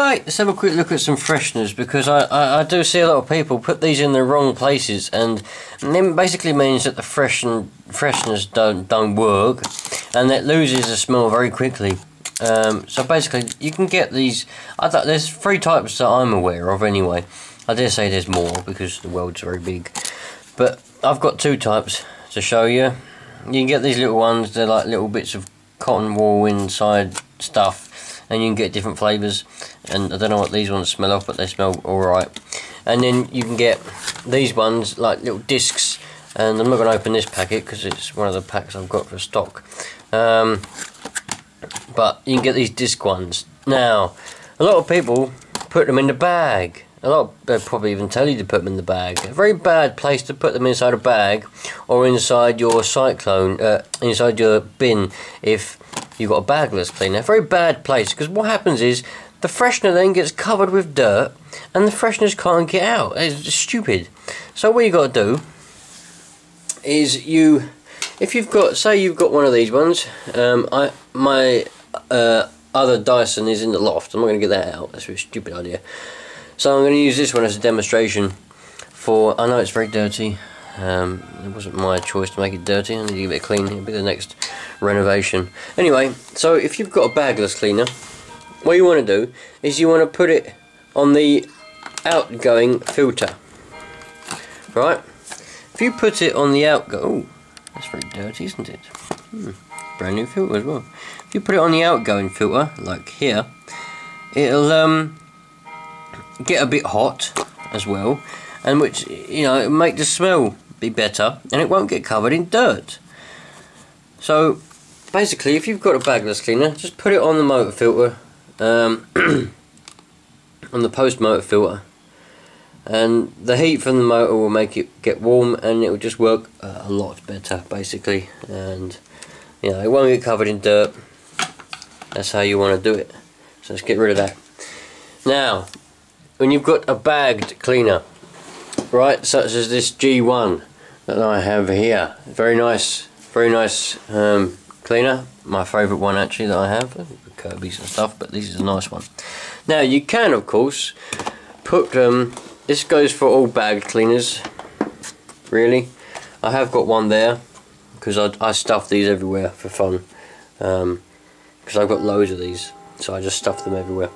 Right, let's have a quick look at some fresheners, because I do see a lot of people put these in the wrong places, and it basically means that the fresheners don't work, and it loses the smell very quickly. So basically, you can get these. There's 3 types that I'm aware of anyway. I dare say there's more because the world's very big, but I've got 2 types to show you. You can get these little ones. They're like little bits of cotton wool inside stuff, and you can get different flavours. And I don't know what these ones smell of, but they smell alright. And then you can get these ones like little discs, and I'm not going to open this packet because it's one of the packs I've got for stock. But you can get these disc ones. Now, a lot of people put them in the bag. They'll probably even tell you to put them in the bag. A very bad place to put them inside a bag, or inside your cyclone, inside your bin if you've got a bagless cleaner. A very bad place, because what happens is the freshener then gets covered with dirt and the fresheners can't get out. It's just stupid. So what you got to do is if you've got, say you've got one of these ones, my other Dyson is in the loft. I'm not going to get that out. That's a stupid idea. So I'm going to use this one as a demonstration for, I know it's very dirty, it wasn't my choice to make it dirty. I need to give it a clean. It'll be the next renovation. Anyway, so if you've got a bagless cleaner, what you want to do is you want to put it on the outgoing filter, right? If you put it on the oh, that's very dirty, isn't it? Brand new filter as well. If you put it on the outgoing filter, like here, it'll get a bit hot as well, and which, you know, it'll make the smell be better, and it won't get covered in dirt. So basically, if you've got a bagless cleaner, just put it on the motor filter, on the post motor filter, and the heat from the motor will make it get warm, and it will just work a lot better basically, and you know, it won't get covered in dirt. That's how you want to do it. So let's get rid of that. Now, when you've got a bagged cleaner, right, such as this G1 that I have here, very nice cleaner, my favourite one actually that I have, Kirby's and stuff, but this is a nice one. Now you can of course put, this goes for all bagged cleaners really. I have got one there because I stuff these everywhere for fun, because I've got loads of these, so I just stuff them everywhere.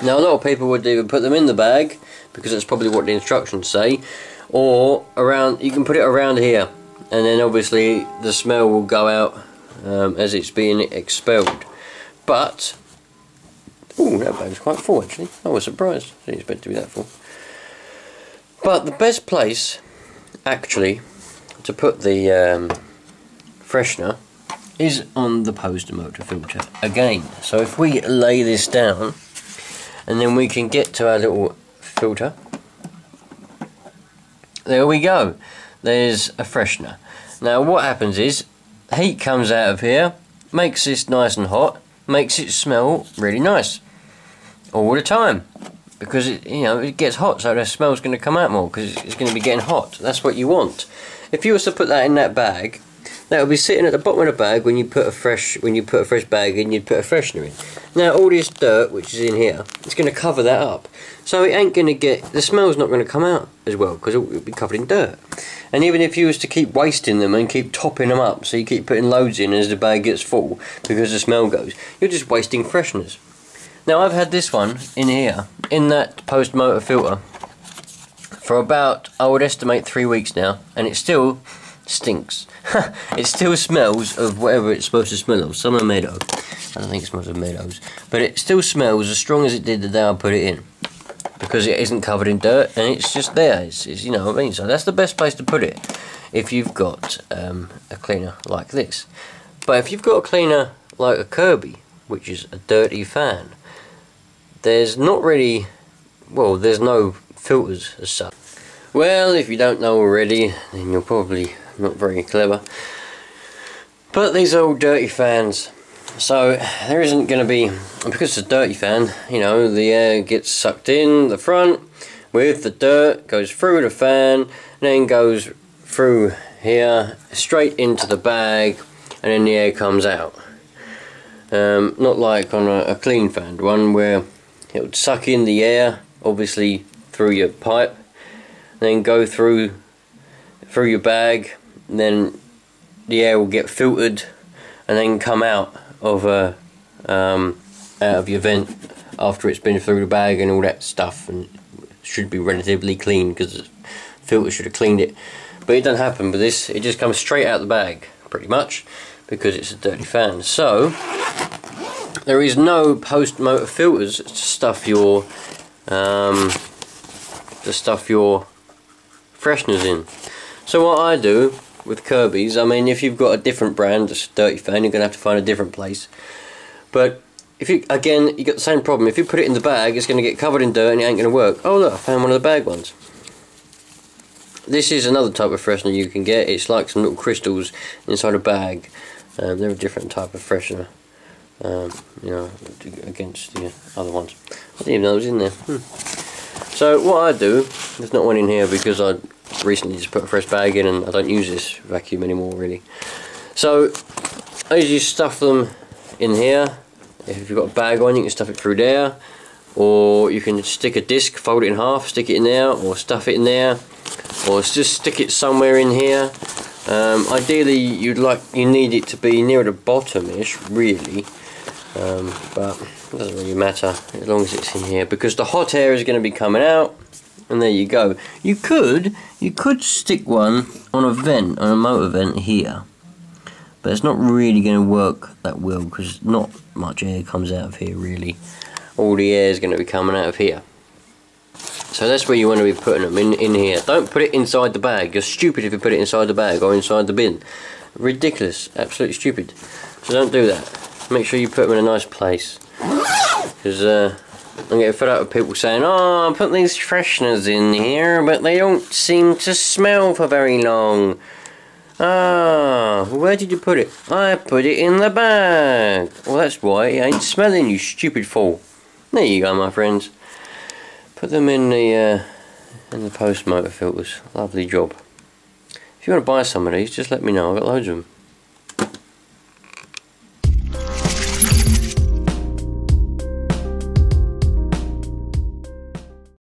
Now a lot of people would either put them in the bag, because that's probably what the instructions say, or around, you can put it around here, and then obviously the smell will go out as it's being expelled. But, ooh, that bag's quite full actually. I was surprised, I didn't expect it to be that full. But the best place actually to put the freshener is on the post motor filter again. So if we lay this down, and then we can get to our little filter, there we go, there's a freshener. Now what happens is, heat comes out of here, makes this nice and hot, makes it smell really nice all the time, because it, you know, it gets hot, so the smell's going to come out more because it's going to be getting hot. That's what you want. If you was to put that in that bag, that would be sitting at the bottom of the bag when you put a fresh bag in, you'd put a freshener in. Now all this dirt which is in here, it's going to cover that up, so it ain't going to get, the smell's not going to come out as well because it'll be covered in dirt. And even if you was to keep wasting them and keep topping them up, so you keep putting loads in as the bag gets full because the smell goes, you're just wasting fresheners. Now I've had this one in here, in that post motor filter, for about, I would estimate 3 weeks now, and it still stinks. It still smells of whatever it's supposed to smell of, summer meadow. I don't think it smells of meadows, but it still smells as strong as it did the day I put it in, because it isn't covered in dirt and it's just there. It's you know what I mean. So that's the best place to put it if you've got a cleaner like this. But if you've got a cleaner like a Kirby, which is a dirty fan, there's not really, well, there's no filters as such. Well, if you don't know already, then you're probably not very clever. But these are all dirty fans, so there isn't going to be, because it's a dirty fan, you know, the air gets sucked in the front with the dirt, goes through the fan, and then goes through here, straight into the bag, and then the air comes out. Not like on a clean fan one where it would suck in the air, obviously through your pipe, then go through your bag, and then the air will get filtered and then come out of your vent after it's been through the bag and all that stuff, and it should be relatively clean because the filter should have cleaned it. But it doesn't happen with this. It just comes straight out the bag pretty much because it's a dirty fan. So there is no post motor filters to stuff your fresheners in. So what I do with Kirby's, I mean, if you've got a different brand that's a dirty fan, you're gonna have to find a different place. But if you, again, you got the same problem. If you put it in the bag, it's gonna get covered in dirt and it ain't gonna work. Oh look, I found one of the bag ones. This is another type of freshener you can get. It's like some little crystals inside a bag. They're a different type of freshener, you know, against the other ones. I didn't even know it was in there. So what I do, there's not one in here because I recently just put a fresh bag in and I don't use this vacuum anymore really. So I usually stuff them in here. If you've got a bag on, you can stuff it through there, or you can stick a disc, fold it in half, stick it in there, or stuff it in there, or just stick it somewhere in here. Ideally you need it to be near the bottom-ish really, but it doesn't really matter as long as it's in here, because the hot air is going to be coming out, and there you go. You could stick one on a vent, on a motor vent here, but it's not really going to work that well because not much air comes out of here really. All the air is going to be coming out of here. So that's where you want to be putting them, in here. Don't put it inside the bag. You're stupid if you put it inside the bag or inside the bin. Ridiculous, absolutely stupid. So don't do that. Make sure you put them in a nice place. Because I'm getting fed up with people saying, oh, I put these fresheners in here, but they don't seem to smell for very long. Ah, where did you put it? I put it in the bag. Well, that's why it ain't smelling, you stupid fool. There you go, my friends. Put them in the post motor filters. Lovely job. If you want to buy some of these, just let me know. I've got loads of them.